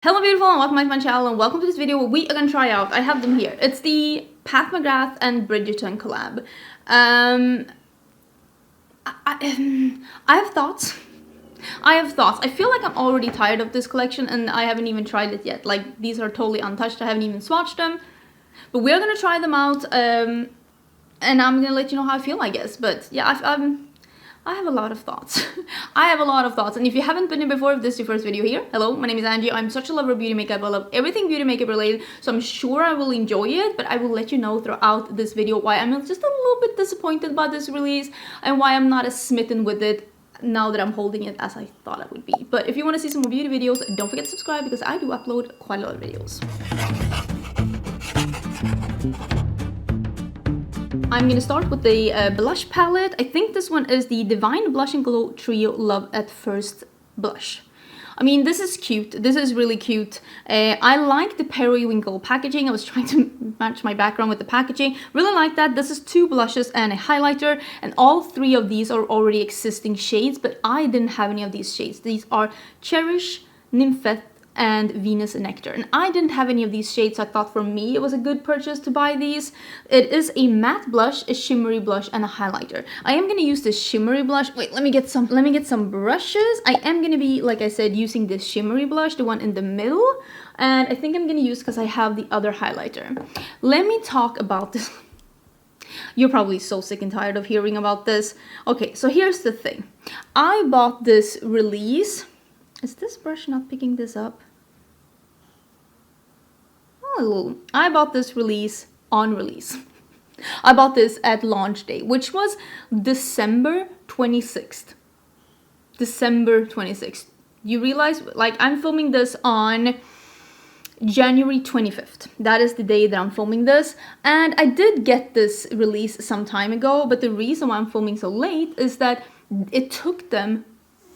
Hello beautiful and welcome back to my channel and welcome to this video where we are gonna try out, I have them here, it's the Pat McGrath and Bridgerton collab. I have thoughts. I feel like I'm already tired of this collection and I haven't even tried it yet. Like, these are totally untouched, I haven't even swatched them. But we're gonna try them out and I'm gonna let you know how I feel, I guess. But yeah, I have a lot of thoughts. I have a lot of thoughts, and if you haven't been here before, if this is your first video here, hello, my name is Angie. I'm such a lover of beauty makeup. I love everything beauty makeup related, so I'm sure I will enjoy it, but I will let you know throughout this video why I'm just a little bit disappointed about this release and why I'm not as smitten with it now that I'm holding it as I thought I would be. But if you want to see some more beauty videos, don't forget to subscribe because I do upload quite a lot of videos. I'm gonna start with the blush palette. I think this one is the Divine Blush and Glow Trio Love at First Blush. I mean, this is cute. This is really cute. I like the periwinkle packaging. I was trying to match my background with the packaging. Really like that. This is 2 blushes and a highlighter, and all 3 of these are already existing shades, but I didn't have any of these shades. These are Cherish, Nyqvist, and Venus Nectar, and I didn't have any of these shades, so I thought for me it was a good purchase to buy these. It is a matte blush, a shimmery blush, and a highlighter. I am gonna use this shimmery blush. Wait, let me get some brushes. I am gonna be, like I said, using this shimmery blush, the one in the middle, and I think I'm gonna use because I have the other highlighter. Let me talk about this. You're probably so sick and tired of hearing about this. Okay, so here's the thing. I bought this release. Is this brush not picking this up? Oh, I bought this release on release. I bought this at launch day, which was December 26th. December 26th. You realize, like, I'm filming this on January 25th. That is the day that I'm filming this. And I did get this release some time ago, but the reason why I'm filming so late is that it took them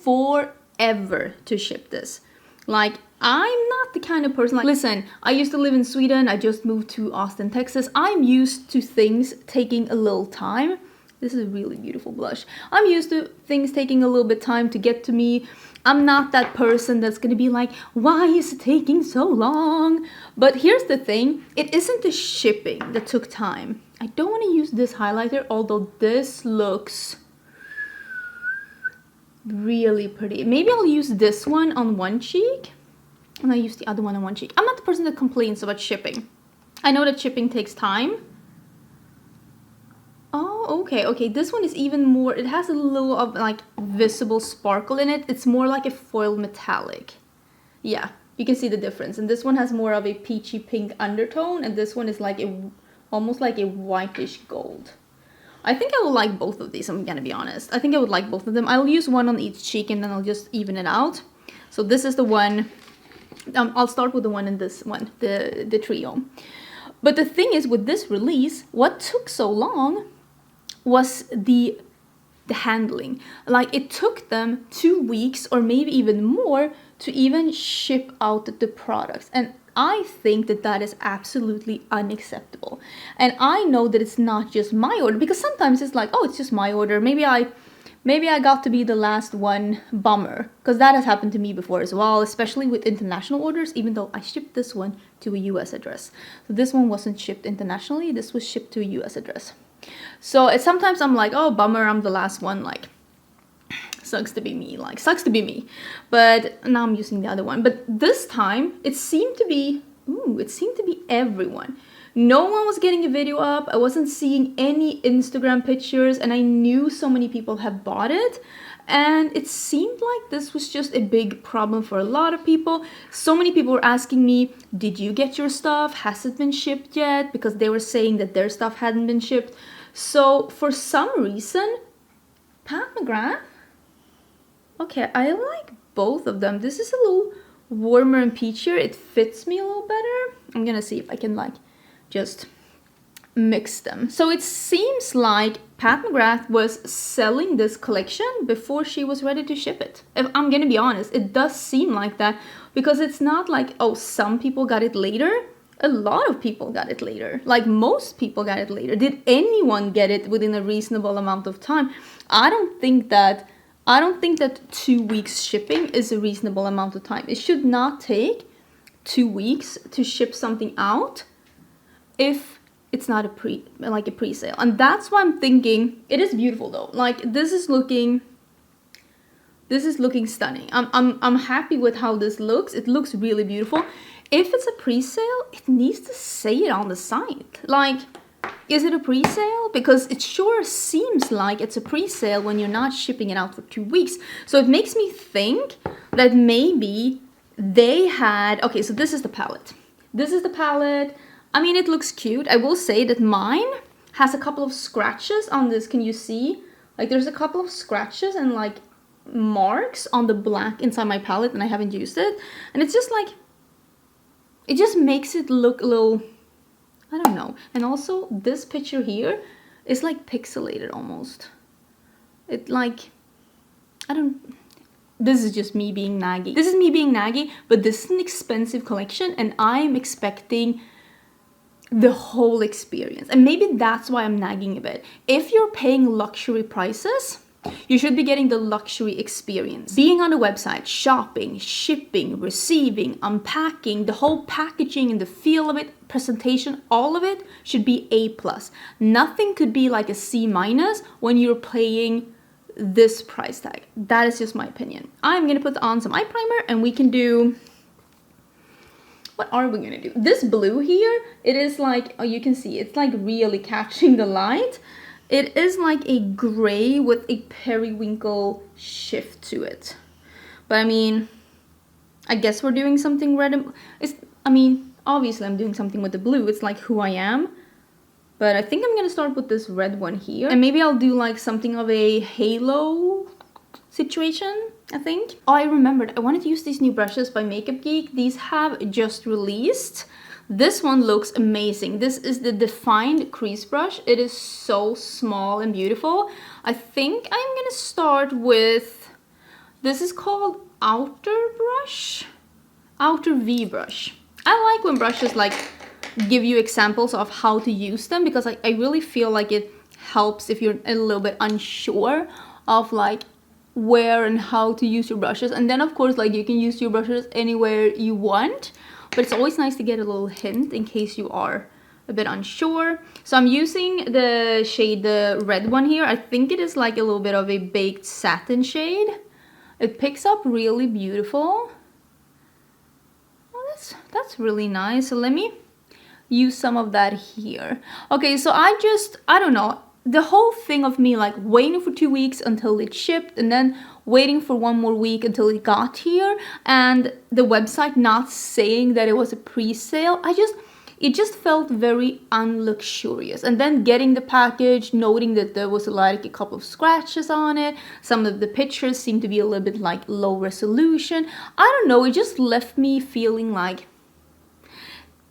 forever to ship this. Like, I'm not the kind of person, like, listen, I used to live in Sweden, I just moved to Austin, Texas. I'm used to things taking a little time. This is a really beautiful blush. I'm used to things taking a little bit time to get to me. I'm not that person that's gonna be like, why is it taking so long? But here's the thing, it isn't the shipping that took time. I don't wanna use this highlighter, although this looks really pretty. Maybe I'll use this one on one cheek and I use the other one on one cheek. I'm not the person that complains about shipping. I know that shipping takes time. Oh, okay, this one is even more, it has a little of like visible sparkle in it. It's more like a foil metallic. Yeah, you can see the difference. And this one has more of a peachy pink undertone, and this one is like almost like a whitish gold. I think I will like both of these, I'm gonna be honest. I think I would like both of them. I'll use one on each cheek and then I'll just even it out. So this is the one, I'll start with the one in this one, the trio. But the thing is, with this release, what took so long was the handling. Like, it took them 2 weeks or maybe even more to even ship out the products. And I think that that is absolutely unacceptable. And I know that it's not just my order, because sometimes it's like, oh, it's just my order. Maybe I got to be the last one, bummer. Because that has happened to me before as well, especially with international orders, even though I shipped this one to a US address. So this one wasn't shipped internationally, this was shipped to a US address. So sometimes I'm like, oh, bummer, I'm the last one, like, sucks to be me, like, sucks to be me. But now I'm using the other one. But this time, it seemed to be everyone. No one was getting a video up, I wasn't seeing any Instagram pictures, and I knew so many people have bought it. And it seemed like this was just a big problem for a lot of people. So many people were asking me, did you get your stuff? Has it been shipped yet? Because they were saying that their stuff hadn't been shipped. So for some reason, Pat McGrath, okay, I like both of them. This is a little warmer and peachier. It fits me a little better. I'm gonna see if I can like just mix them. So it seems like Pat McGrath was selling this collection before she was ready to ship it. If I'm gonna be honest, it does seem like that, because it's not like, oh, some people got it later. A lot of people got it later. Like, most people got it later. Did anyone get it within a reasonable amount of time? I don't think that 2 weeks shipping is a reasonable amount of time. It should not take 2 weeks to ship something out if it's not a pre-sale. And that's why I'm thinking it is beautiful though. Like this is looking stunning. I'm happy with how this looks. It looks really beautiful. If it's a pre-sale, it needs to say it on the site. Like, is it a pre-sale? Because it sure seems like it's a pre-sale when you're not shipping it out for 2 weeks. So it makes me think that maybe they had, okay, so this is the palette. This is the palette. I mean, it looks cute. I will say that mine has a couple of scratches on this. Can you see? Like there's a couple of scratches and like marks on the black inside my palette, and I haven't used it. And it's just like, it just makes it look a little, I don't know. And also this picture here is like pixelated almost. It like, I don't, this is just me being naggy. This is me being naggy, but this is an expensive collection and I'm expecting the whole experience. And maybe that's why I'm nagging a bit. If you're paying luxury prices, you should be getting the luxury experience. Being on the website, shopping, shipping, receiving, unpacking, the whole packaging and the feel of it, presentation, all of it should be A+. Nothing could be like a C- when you're paying this price tag. That is just my opinion. I'm gonna put on some eye primer and we can do, what are we gonna do? This blue here, it is like, oh, you can see, it's like really catching the light. It is like a gray with a periwinkle shift to it. But I mean, I guess we're doing something red. I mean, obviously I'm doing something with the blue. It's like who I am. But I think I'm gonna start with this red one here. And maybe I'll do like something of a halo situation, I think. Oh, I remembered. I wanted to use these new brushes by Makeup Geek. These have just released. This one looks amazing. This is the Defined Crease Brush. It is so small and beautiful. I think I'm gonna start with, this is called Outer V Brush. I like when brushes like give you examples of how to use them, because I really feel like it helps if you're a little bit unsure of like where and how to use your brushes. And then of course like you can use your brushes anywhere you want. But it's always nice to get a little hint in case you are a bit unsure. So I'm using the shade, the red one here. I think it is like a little bit of a baked satin shade. It picks up really beautiful. Oh, that's really nice. So let me use some of that here. Okay, so I don't know. The whole thing of me like waiting for 2 weeks until it shipped and then waiting for 1 more week until it got here, and the website not saying that it was a pre-sale, it just felt very unluxurious. And then getting the package, noting that there was like a couple of scratches on it, some of the pictures seemed to be a little bit like low resolution. I don't know, it just left me feeling like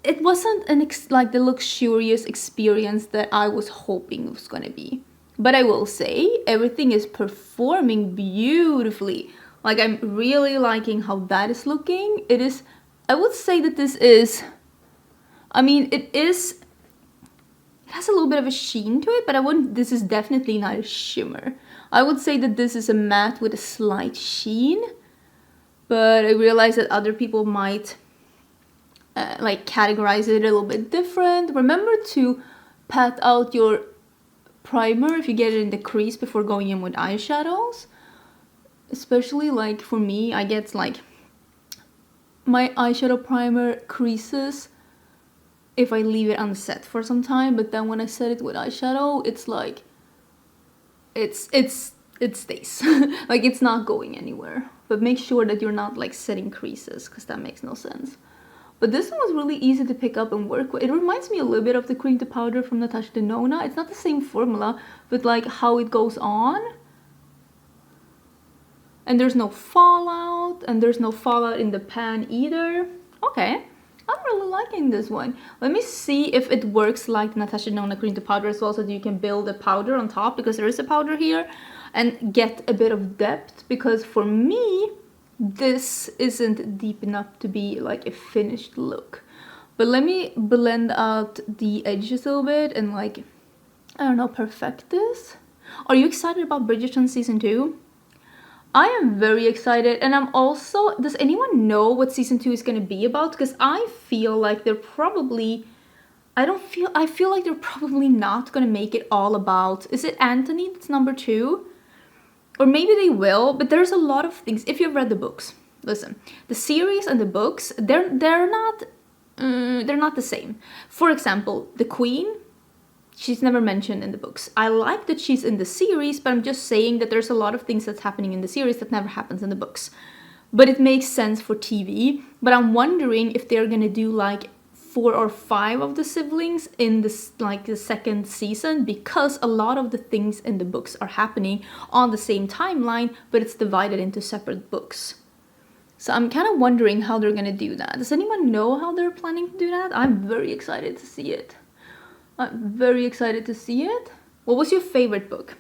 it wasn't like the luxurious experience that I was hoping it was gonna be. But I will say, everything is performing beautifully. Like, I'm really liking how that is looking. It is, I would say that this is, I mean, it has a little bit of a sheen to it, but this is definitely not a shimmer. I would say that this is a matte with a slight sheen, but I realize that other people might like categorize it a little bit different. Remember to pat out your primer if you get it in the crease before going in with eyeshadows. Especially like for me, I get like my eyeshadow primer creases if I leave it unset for some time, but then when I set it with eyeshadow, it's like it stays. Like it's not going anywhere. But make sure that you're not like setting creases, because that makes no sense. But this one was really easy to pick up and work with. It reminds me a little bit of the cream to powder from Natasha Denona. It's not the same formula, but like how it goes on. And there's no fallout, and there's no fallout in the pan either. Okay, I'm really liking this one. Let me see if it works like Natasha Denona cream to powder as well, so that you can build a powder on top, because there is a powder here, and get a bit of depth, because for me, this isn't deep enough to be like a finished look. But let me blend out the edges a little bit and like, I don't know, perfect this. Are you excited about Bridgerton season 2? I am very excited, and I'm also, does anyone know what season 2 is going to be about? Because I feel like they're probably, I feel like they're probably not going to make it all about, is it Anthony that's number 2? Or maybe they will, but there's a lot of things. If you've read the books, listen, the series and the books, they're not the same. For example, the Queen, she's never mentioned in the books. I like that she's in the series, but I'm just saying that there's a lot of things that's happening in the series that never happens in the books. But it makes sense for TV. But I'm wondering if they're gonna do like 4 or 5 of the siblings in this, like the second season, because a lot of the things in the books are happening on the same timeline, but it's divided into separate books. So I'm kind of wondering how they're gonna do that. Does anyone know how they're planning to do that? I'm very excited to see it. I'm very excited to see it. What was your favorite book?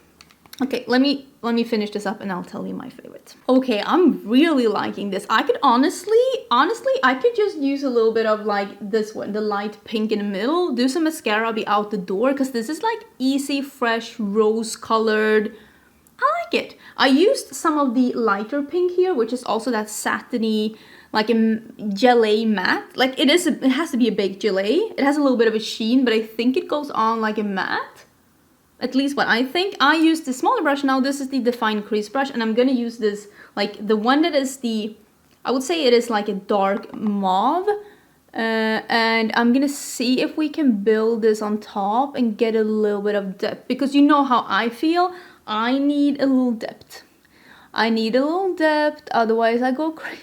Okay, let me finish this up and I'll tell you my favorite. Okay, I'm really liking this. I could honestly, I could just use a little bit of like this one, the light pink in the middle, do some mascara, be out the door, because this is like easy, fresh, rose colored. I like it. I used some of the lighter pink here, which is also that satiny, like a gelée matte. Like it has to be a baked gelée. It has a little bit of a sheen, but I think it goes on like a matte. At least what I think. I used the smaller brush now. This is the Define Crease brush, and I'm gonna use this, like the one that is the, I would say it is like a dark mauve. And I'm gonna see if we can build this on top and get a little bit of depth, because you know how I feel. I need a little depth. I need a little depth, otherwise I go crazy.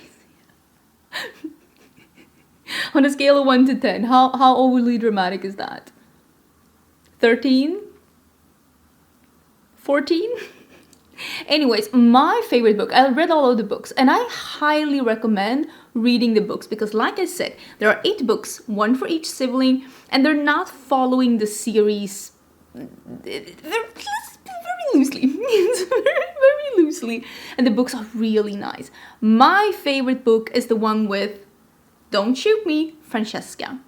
On a scale of 1 to 10, how overly dramatic is that? 13? 14? Anyways, my favorite book, I read all of the books, and I highly recommend reading the books, because like I said, there are 8 books, 1 for each sibling, and they're not following the series very loosely. very loosely, and the books are really nice. My favorite book is the one with, don't shoot me, Francesca.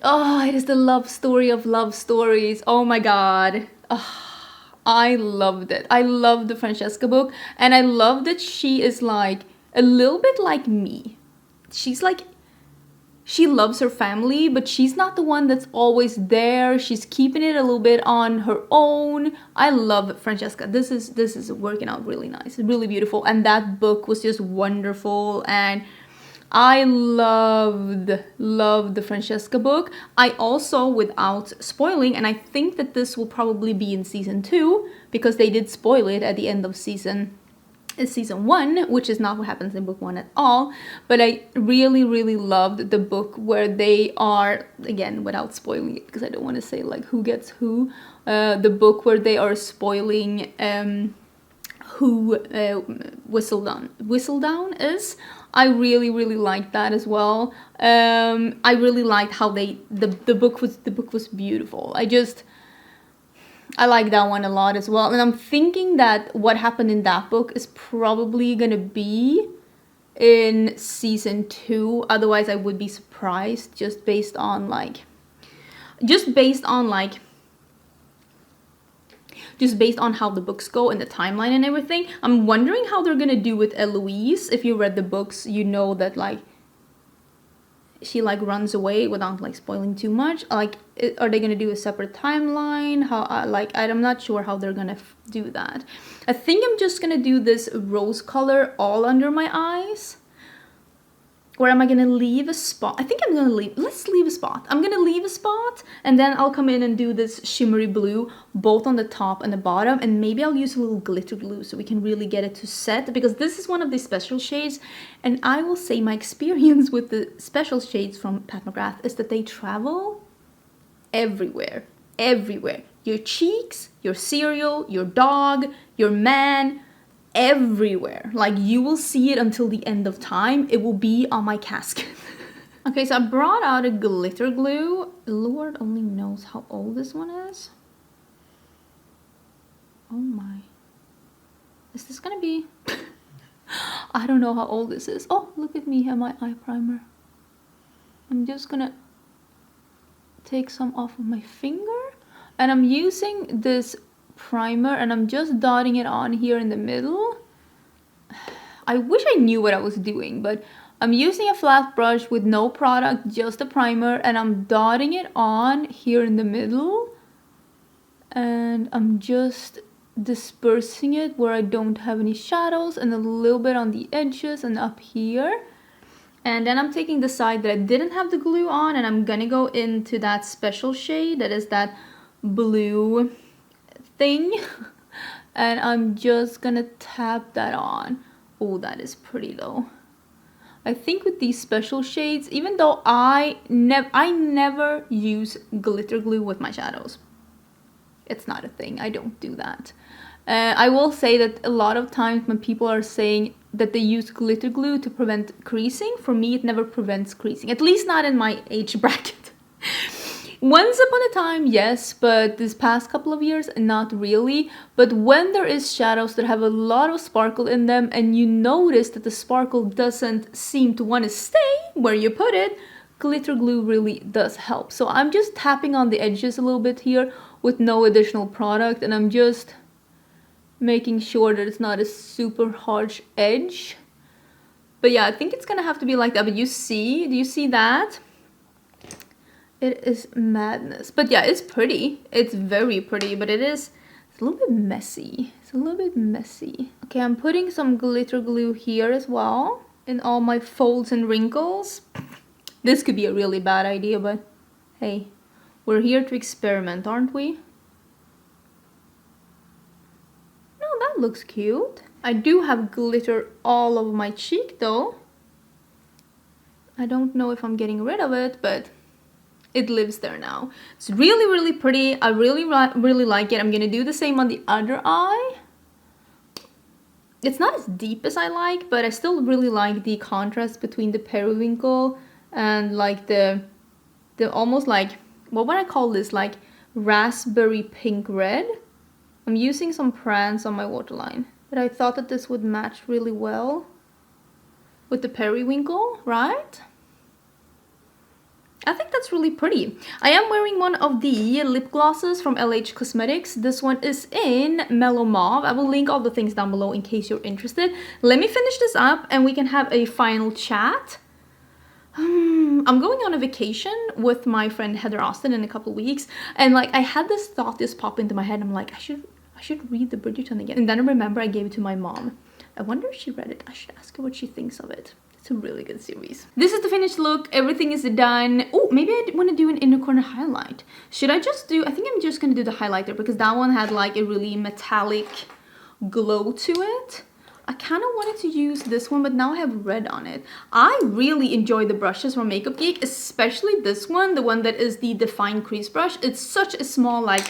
Oh, it is the love story of love stories. Oh my god. Oh, I loved it. I loved the Francesca book, and I love that she is like a little bit like me. She's like, she loves her family, but she's not the one that's always there. She's keeping it a little bit on her own. I love Francesca. This is working out really nice. It's really beautiful, and that book was just wonderful, and I loved the Francesca book. I also, without spoiling, and I think that this will probably be in season 2, because they did spoil it at the end of season 1, which is not what happens in book 1 at all. But I really loved the book where they are, again, without spoiling it, because I don't want to say like who gets who, the book where they are spoiling who Whistledown is. I really liked that as well. I really liked how the book was beautiful. I like that one a lot as well. And I'm thinking that what happened in that book is probably gonna be in season 2. Otherwise I would be surprised, just based on how the books go and the timeline and everything. I'm wondering how they're gonna do with Eloise. If you read the books, you know that like she like runs away, without like spoiling too much. Like, are they gonna do a separate timeline? How I'm not sure how they're gonna do that. I think I'm just gonna do this rose color all under my eyes. Or am I gonna leave a spot? I think I'm gonna let's leave a spot. I'm gonna leave a spot, and then I'll come in and do this shimmery blue, both on the top and the bottom, and maybe I'll use a little glitter glue so we can really get it to set, because this is one of the special shades, and I will say my experience with the special shades from Pat McGrath is that they travel everywhere. Your cheeks, your cereal, your dog, your man, everywhere. Like, you will see it until the end of time. It will be on my casket. Okay, so I brought out a glitter glue. Lord only knows how old this one is. Oh my. Is this gonna be... I don't know how old this is. Oh, look at me and my eye primer. I'm just gonna take some off of my finger. And I'm using this primer, and I'm just dotting it on here in the middle, I wish I knew what I was doing, but I'm using a flat brush with no product, just a primer, and I'm dotting it on here in the middle. And I'm just dispersing it where I don't have any shadows, and a little bit on the edges and up here. And then I'm taking the side that I didn't have the glue on, and I'm gonna go into that special shade that is that blue thing. And I'm just gonna tap that on. Oh, that is pretty though. I think with these special shades, even though I never use glitter glue with my shadows. It's not a thing. I don't do that. I will say that a lot of times when people are saying that they use glitter glue to prevent creasing, for me it never prevents creasing. At least not in my age bracket. Once upon a time, yes, but this past couple of years, not really. But when there is shadows that have a lot of sparkle in them and you notice that the sparkle doesn't seem to want to stay where you put it, glitter glue really does help. So I'm just tapping on the edges a little bit here with no additional product, and I'm just making sure that it's not a super harsh edge. But yeah, I think it's gonna have to be like that. But do you see that? It is madness. But yeah, it's pretty. It's very pretty, but it's a little bit messy. It's a little bit messy. Okay, I'm putting some glitter glue here as well in all my folds and wrinkles. This could be a really bad idea, but hey, we're here to experiment, aren't we? No, that looks cute. I do have glitter all over my cheek though. I don't know if I'm getting rid of it, but it lives there now. It's really, really pretty. I really like it. I'm gonna do the same on the other eye. It's not as deep as I like, but I still really like the contrast between the periwinkle and like the almost like, what would I call this, like raspberry pink red. I'm using some prance on my waterline, but I thought that this would match really well with the periwinkle, right? I think that's really pretty. I am wearing one of the lip glosses from LH Cosmetics. This one is in Mellow Mauve. I will link all the things down below in case you're interested. Let me finish this up and we can have a final chat. I'm going on a vacation with my friend Heather Austin in a couple of weeks, and like I had this thought just pop into my head. I'm like, I should read the Bridgerton again, and then I remember I gave it to my mom. I wonder if she read it. I should ask her what she thinks of it. It's a really good series. This is the finished look. Everything is done. Oh, maybe I want to do an inner corner highlight. Should I just do, I think I'm just going to do the highlighter because that one had like a really metallic glow to it. I kind of wanted to use this one, but now I have red on it. I really enjoy the brushes from Makeup Geek, especially this one, the one that is the Define Crease brush. It's such a small, like,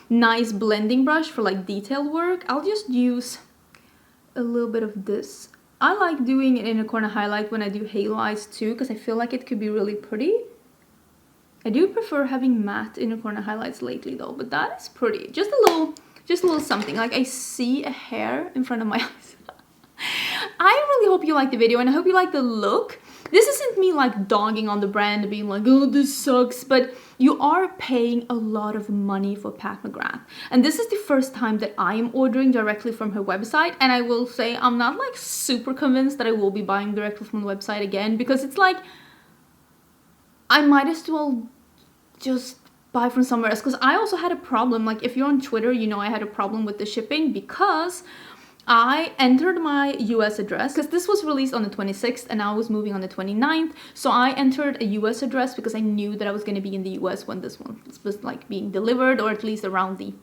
nice blending brush for like detail work. I'll just use a little bit of this. I like doing an inner corner highlight when I do halo eyes too, because I feel like it could be really pretty. I do prefer having matte inner corner highlights lately though, but that is pretty. Just a little something. Like I see a hair in front of my eyes. I really hope you liked the video and I hope you like the look. This isn't me like dogging on the brand, being like, oh, this sucks, but you are paying a lot of money for Pat McGrath. And this is the first time that I am ordering directly from her website. And I will say I'm not like super convinced that I will be buying directly from the website again, because it's like, I might as well just buy from somewhere else. Because I also had a problem, like if you're on Twitter, you know I had a problem with the shipping because I entered my US address because this was released on the 26th and I was moving on the 29th. So I entered a US address because I knew that I was going to be in the US when this one was like being delivered, or at least around there,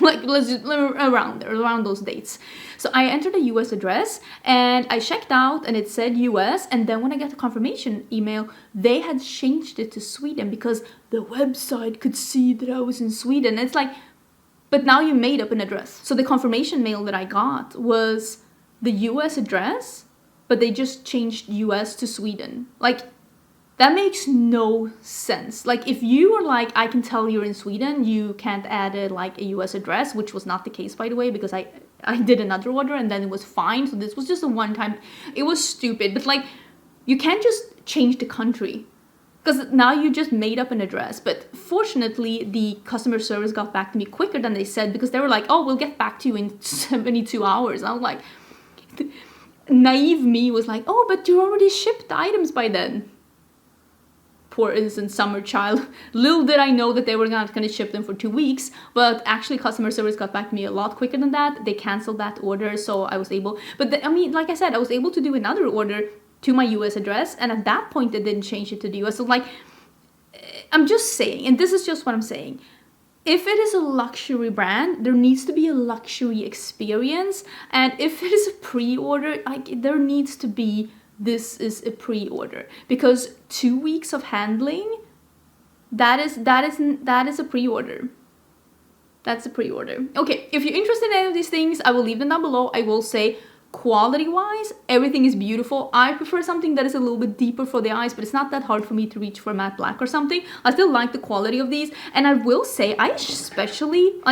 like let's just around those dates. So I entered a US address and I checked out and it said US, and then when I got the confirmation email, they had changed it to Sweden because the website could see that I was in Sweden. It's like, but now you made up an address. So the confirmation mail that I got was the US address, but they just changed US to Sweden. Like, that makes no sense. Like, if you were like, I can tell you're in Sweden, you can't add like a US address, which was not the case, by the way, because I did another order and then it was fine. So this was just a one time. It was stupid, but like, you can't just change the country, because now you just made up an address. But fortunately, the customer service got back to me quicker than they said, because they were like, oh, we'll get back to you in 72 hours. And I was like, naive me was like, oh, but you already shipped the items by then. Poor innocent summer child. Little did I know that they were not going to ship them for 2 weeks, but actually customer service got back to me a lot quicker than that. They canceled that order, so I was able, but I mean, like I said, I was able to do another order to my US address, and at that point they didn't change it to the US. So like, I'm just saying, and this is just what I'm saying, if it is a luxury brand, there needs to be a luxury experience, and if it is a pre-order, like, there needs to be, this is a pre-order, because 2 weeks of handling, that is a pre-order. That's a pre-order. Okay, if you're interested in any of these things, I will leave them down below. I will say, quality-wise, everything is beautiful. I prefer something that is a little bit deeper for the eyes, but it's not that hard for me to reach for matte black or something. I still like the quality of these, and I will say, I especially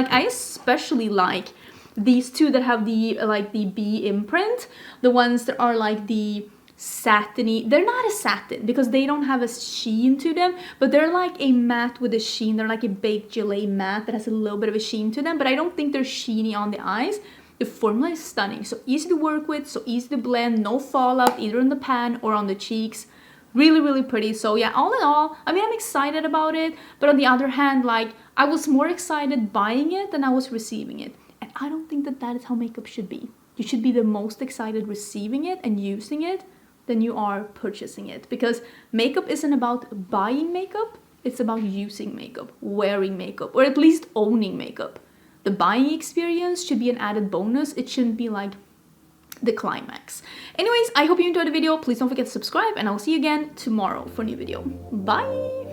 like these two that have the, like, the B imprint. The ones that are like the satiny, they're not a satin because they don't have a sheen to them, but they're like a matte with a sheen. They're like a baked gelée matte that has a little bit of a sheen to them, but I don't think they're sheeny on the eyes. The formula is stunning, so easy to work with, so easy to blend, no fallout either in the pan or on the cheeks. Really, really pretty. So yeah, all in all, I mean, I'm excited about it, but on the other hand, like, I was more excited buying it than I was receiving it. And I don't think that that is how makeup should be. You should be the most excited receiving it and using it than you are purchasing it, because makeup isn't about buying makeup, it's about using makeup, wearing makeup, or at least owning makeup. The buying experience should be an added bonus. It shouldn't be like the climax. Anyways, I hope you enjoyed the video. Please don't forget to subscribe, and I'll see you again tomorrow for a new video. Bye!